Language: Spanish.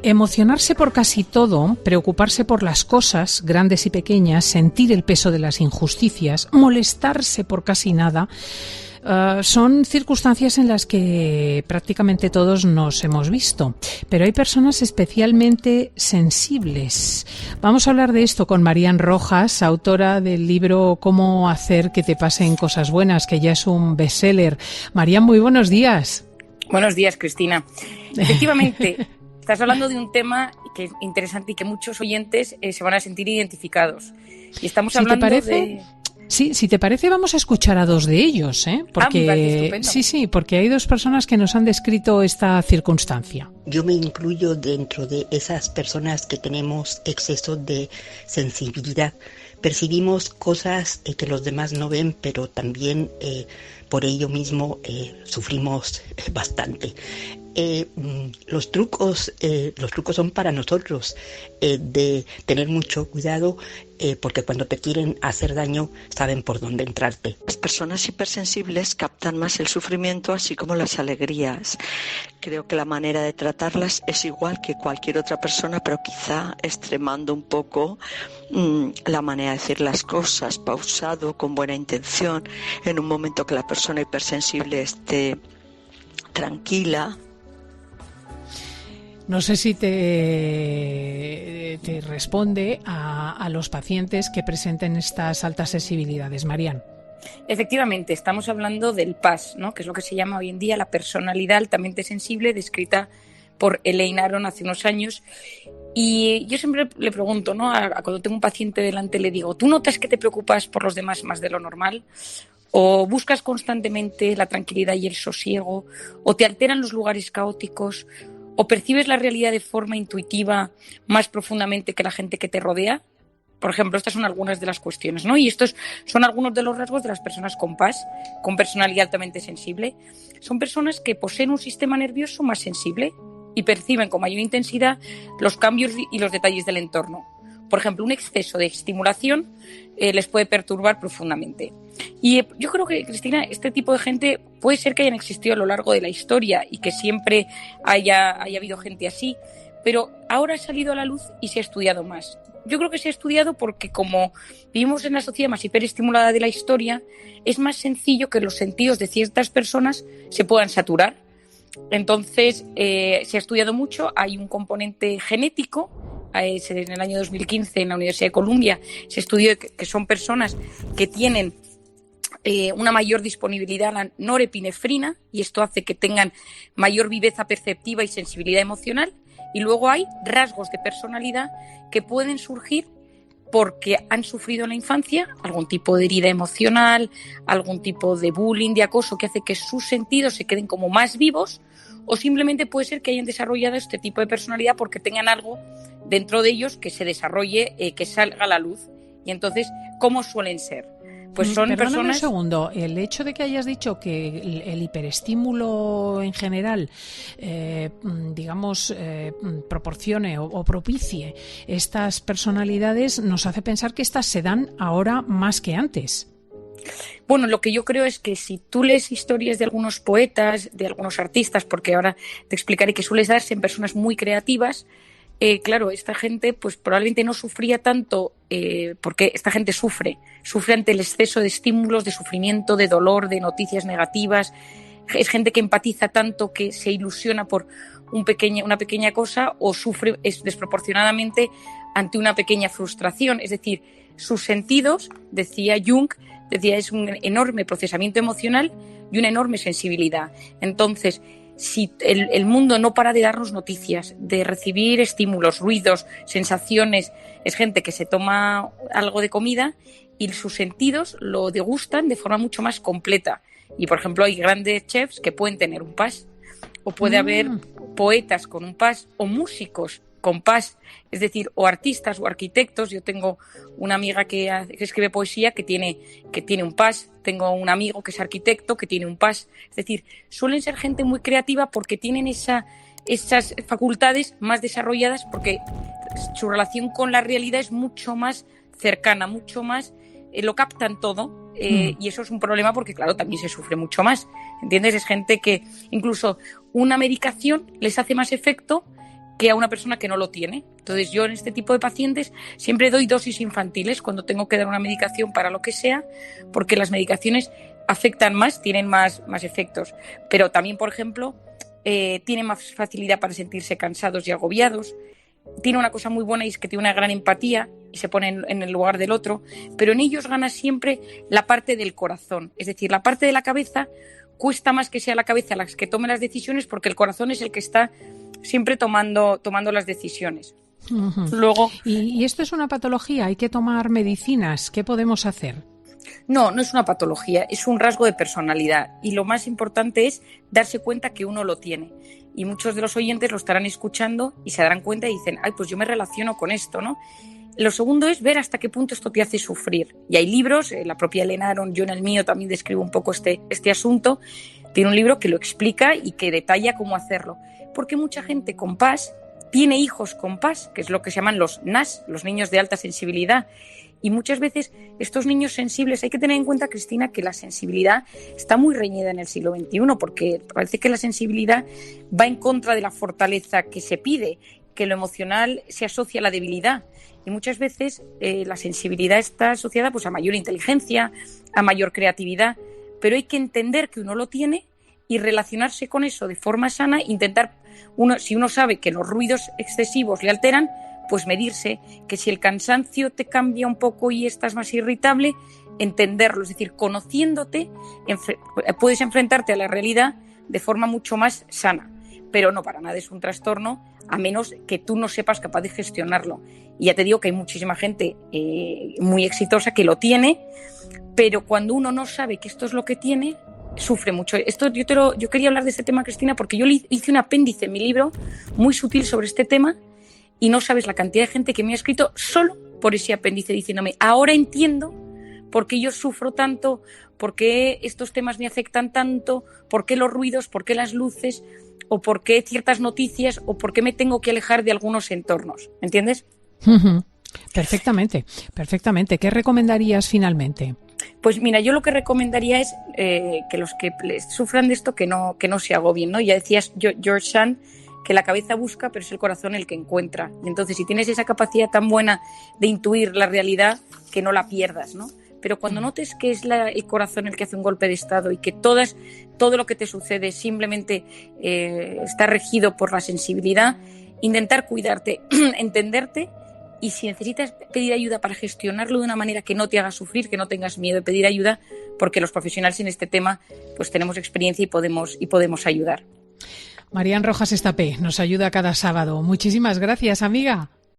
Emocionarse por casi todo, preocuparse por las cosas, grandes y pequeñas, sentir el peso de las injusticias, molestarse por casi nada, son circunstancias en las que prácticamente todos nos hemos visto. Pero hay personas especialmente sensibles. Vamos a hablar de esto con Marían Rojas, autora del libro Cómo hacer que te pasen cosas buenas, que ya es un bestseller. Marían, muy buenos días. Buenos días, Cristina. Efectivamente, estás hablando de un tema que es interesante y que muchos oyentes se van a sentir identificados. Y estamos hablando de... Sí, si te parece, vamos a escuchar a dos de ellos, porque me parece estupendo. Sí, porque hay dos personas que nos han descrito esta circunstancia. Yo me incluyo dentro de esas personas que tenemos exceso de sensibilidad. Percibimos cosas que los demás no ven, pero también por ello mismo sufrimos bastante. Los trucos son para nosotros, de tener mucho cuidado, porque cuando te quieren hacer daño saben por dónde entrarte. Las personas hipersensibles captan más el sufrimiento así como las alegrías. Creo que la manera de tratarlas es igual que cualquier otra persona, pero quizá extremando un poco la manera de decir las cosas, pausado, con buena intención, en un momento que la persona hipersensible esté tranquila. No sé si te responde a los pacientes que presenten estas altas sensibilidades, Marían. Efectivamente, estamos hablando del PAS, ¿no? Que es lo que se llama hoy en día la personalidad altamente sensible, descrita por Elaine Aron hace unos años. Y yo siempre le pregunto, ¿no? Cuando tengo un paciente delante le digo, ¿tú notas que te preocupas por los demás más de lo normal? ¿O buscas constantemente la tranquilidad y el sosiego? ¿O te alteran los lugares caóticos? ¿O percibes la realidad de forma intuitiva más profundamente que la gente que te rodea? Por ejemplo, estas son algunas de las cuestiones, ¿no? Y estos son algunos de los rasgos de las personas con PAS, con personalidad altamente sensible. Son personas que poseen un sistema nervioso más sensible y perciben con mayor intensidad los cambios y los detalles del entorno. Por ejemplo, un exceso de estimulación les puede perturbar profundamente. Y yo creo que, Cristina, este tipo de gente puede ser que hayan existido a lo largo de la historia y que siempre haya habido gente así, pero ahora ha salido a la luz y se ha estudiado más. Yo creo que se ha estudiado porque como vivimos en la sociedad más hiperestimulada de la historia, es más sencillo que los sentidos de ciertas personas se puedan saturar. Entonces, se ha estudiado mucho, hay un componente genético. En el año 2015 en la Universidad de Columbia se estudió que son personas que tienen una mayor disponibilidad a la norepinefrina y esto hace que tengan mayor viveza perceptiva y sensibilidad emocional, y luego hay rasgos de personalidad que pueden surgir porque han sufrido en la infancia algún tipo de herida emocional, algún tipo de bullying, de acoso, que hace que sus sentidos se queden como más vivos, o simplemente puede ser que hayan desarrollado este tipo de personalidad porque tengan algo dentro de ellos que se desarrolle, que salga a la luz. Y entonces, ¿cómo suelen ser? Pues son Perdóname personas... un segundo, el hecho de que hayas dicho que el hiperestímulo en general, proporcione o propicie estas personalidades, nos hace pensar que estas se dan ahora más que antes. Bueno, lo que yo creo es que si tú lees historias de algunos poetas, de algunos artistas, porque ahora te explicaré que suele darse en personas muy creativas, claro, esta gente pues probablemente no sufría tanto, porque esta gente sufre ante el exceso de estímulos, de sufrimiento, de dolor, de noticias negativas. Es gente que empatiza tanto que se ilusiona por una pequeña cosa o sufre desproporcionadamente ante una pequeña frustración. Es decir, sus sentidos, decía Jung, es un enorme procesamiento emocional y una enorme sensibilidad. Entonces, si el mundo no para de darnos noticias, de recibir estímulos, ruidos, sensaciones, es gente que se toma algo de comida y sus sentidos lo degustan de forma mucho más completa. Y, por ejemplo, hay grandes chefs que pueden tener un PAS, o puede haber poetas con un PAS, o músicos con PAS, es decir, o artistas o arquitectos. Yo tengo una amiga que escribe poesía que tiene un PAS, tengo un amigo que es arquitecto que tiene un PAS. Es decir, suelen ser gente muy creativa porque tienen esas facultades más desarrolladas, porque su relación con la realidad es mucho más cercana, mucho más, lo captan todo. Y eso es un problema porque, claro, también se sufre mucho más, ¿entiendes? Es gente que incluso una medicación les hace más efecto que a una persona que no lo tiene. Entonces yo en este tipo de pacientes siempre doy dosis infantiles cuando tengo que dar una medicación para lo que sea, porque las medicaciones afectan más, tienen más efectos, pero también, por ejemplo, tienen más facilidad para sentirse cansados y agobiados. Tiene una cosa muy buena y es que tiene una gran empatía y se pone en el lugar del otro, pero en ellos gana siempre la parte del corazón, es decir, la parte de la cabeza cuesta más que sea la cabeza la que tome las decisiones, porque el corazón es el que está siempre tomando las decisiones. Uh-huh. Luego, ¿Y esto es una patología? ¿Hay que tomar medicinas? ¿Qué podemos hacer? No es una patología, es un rasgo de personalidad, y lo más importante es darse cuenta que uno lo tiene. Y muchos de los oyentes lo estarán escuchando y se darán cuenta y dicen, ay, pues yo me relaciono con esto, ¿no? Lo segundo es ver hasta qué punto esto te hace sufrir. Y hay libros, la propia Elena Aron, yo en el mío también describo un poco este asunto. Tiene un libro que lo explica y que detalla cómo hacerlo. Porque mucha gente con PAS tiene hijos con PAS, que es lo que se llaman los NAS, los niños de alta sensibilidad. Y muchas veces estos niños sensibles, hay que tener en cuenta, Cristina, que la sensibilidad está muy reñida en el siglo XXI, porque parece que la sensibilidad va en contra de la fortaleza que se pide, que lo emocional se asocia a la debilidad. Y muchas veces la sensibilidad está asociada pues, a mayor inteligencia, a mayor creatividad, pero hay que entender que uno lo tiene y relacionarse con eso de forma sana, intentar, si uno sabe que los ruidos excesivos le alteran, pues medirse, que si el cansancio te cambia un poco y estás más irritable, entenderlo, es decir, conociéndote, puedes enfrentarte a la realidad de forma mucho más sana, pero no para nada es un trastorno, a menos que tú no sepas capaz de gestionarlo. Y ya te digo que hay muchísima gente muy exitosa que lo tiene, pero cuando uno no sabe que esto es lo que tiene, sufre mucho. Yo quería hablar de este tema, Cristina, porque yo hice un apéndice en mi libro muy sutil sobre este tema, y no sabes la cantidad de gente que me ha escrito solo por ese apéndice diciéndome, ahora entiendo por qué yo sufro tanto, por qué estos temas me afectan tanto, por qué los ruidos, por qué las luces, o por qué ciertas noticias, o por qué me tengo que alejar de algunos entornos. ¿Entiendes? Uh-huh. Perfectamente. ¿Qué recomendarías finalmente? Pues mira, yo lo que recomendaría es que los que sufran de esto que no se agobien, ¿no? Ya decías George Sand, que la cabeza busca, pero es el corazón el que encuentra. Y entonces, si tienes esa capacidad tan buena de intuir la realidad, que no la pierdas, ¿no? Pero cuando notes que es el corazón el que hace un golpe de estado y que todo lo que te sucede simplemente está regido por la sensibilidad, intentar cuidarte, entenderte, y si necesitas pedir ayuda para gestionarlo de una manera que no te haga sufrir, que no tengas miedo de pedir ayuda, porque los profesionales en este tema pues tenemos experiencia y podemos ayudar. Marian Rojas Estapé nos ayuda cada sábado. Muchísimas gracias, amiga.